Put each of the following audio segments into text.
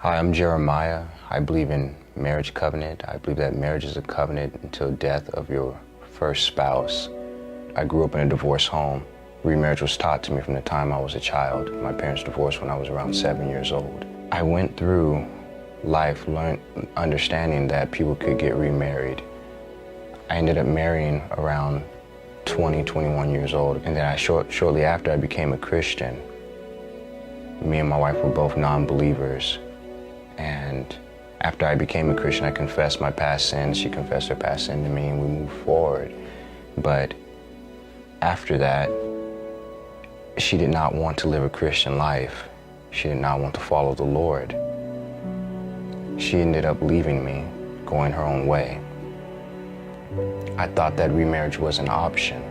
Hi, I'm Jeremiah. I believe in marriage covenant. I believe that marriage is a covenant until death of your first spouse. I grew up in a divorce home. Remarriage was taught to me from the time I was a child. My parents divorced when I was around 7 years old. I went through life understanding that people could get remarried. I ended up marrying around 20, 21 years old, and then shortly after I became a Christian. Me and my wife were both non-believers. And after I became a Christian, I confessed my past sins. She confessed her past sin to me, and we moved forward. But after that, she did not want to live a Christian life. She did not want to follow the Lord. She ended up leaving me, going her own way. I thought that remarriage was an option.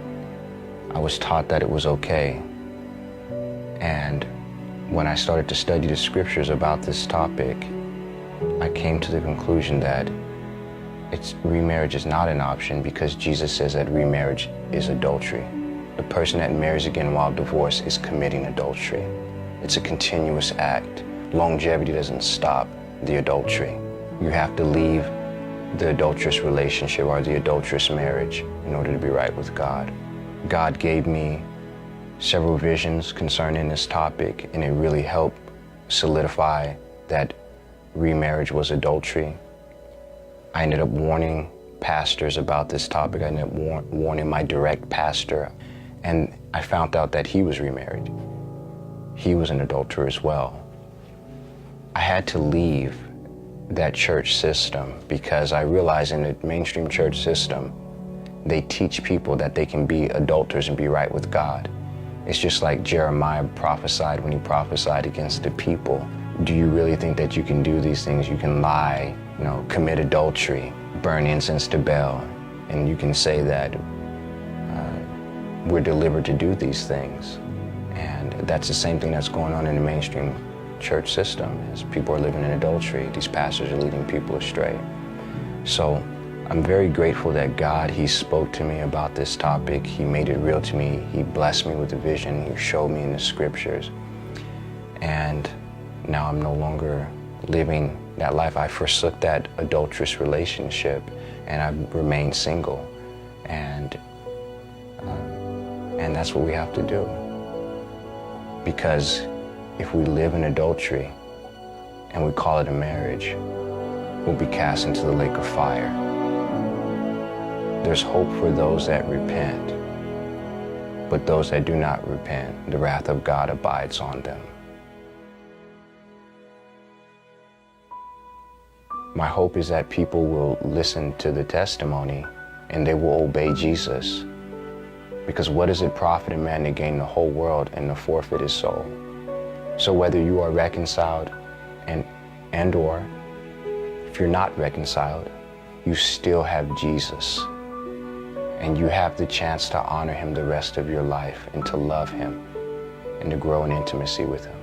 I was taught that it was okay. And when I started to study the scriptures about this topic, I came to the conclusion that remarriage is not an option, because Jesus says that remarriage is adultery. The person that marries again while divorced is committing adultery. It's a continuous act. Longevity doesn't stop the adultery. You have to leave the adulterous relationship or the adulterous marriage in order to be right with God. God gave me several visions concerning this topic, and it really helped solidify that remarriage was adultery. I ended up warning pastors about this topic. I ended up warning my direct pastor, and I found out that he was remarried. He was an adulterer as well. I had to leave that church system because I realized in the mainstream church system, they teach people that they can be adulterers and be right with God. It's just like Jeremiah prophesied when he prophesied against the people. Do you really think that you can do these things? You can lie, commit adultery, burn incense to Baal, and you can say that we're delivered to do these things. And that's the same thing that's going on in the mainstream church system, is people are living in adultery. These pastors are leading people astray. So I'm very grateful that God, he spoke to me about this topic. He made it real to me. He blessed me with a vision. He showed me in the scriptures. And now I'm no longer living that life. I forsook that adulterous relationship, and I've remained single. And that's what we have to do. Because if we live in adultery and we call it a marriage, we'll be cast into the lake of fire. There's hope for those that repent, but those that do not repent, the wrath of God abides on them. My hope is that people will listen to the testimony and they will obey Jesus. Because what does it profit a man to gain the whole world and to forfeit his soul? So whether you are reconciled and or if you're not reconciled, you still have Jesus. And you have the chance to honor him the rest of your life and to love him and to grow in intimacy with him.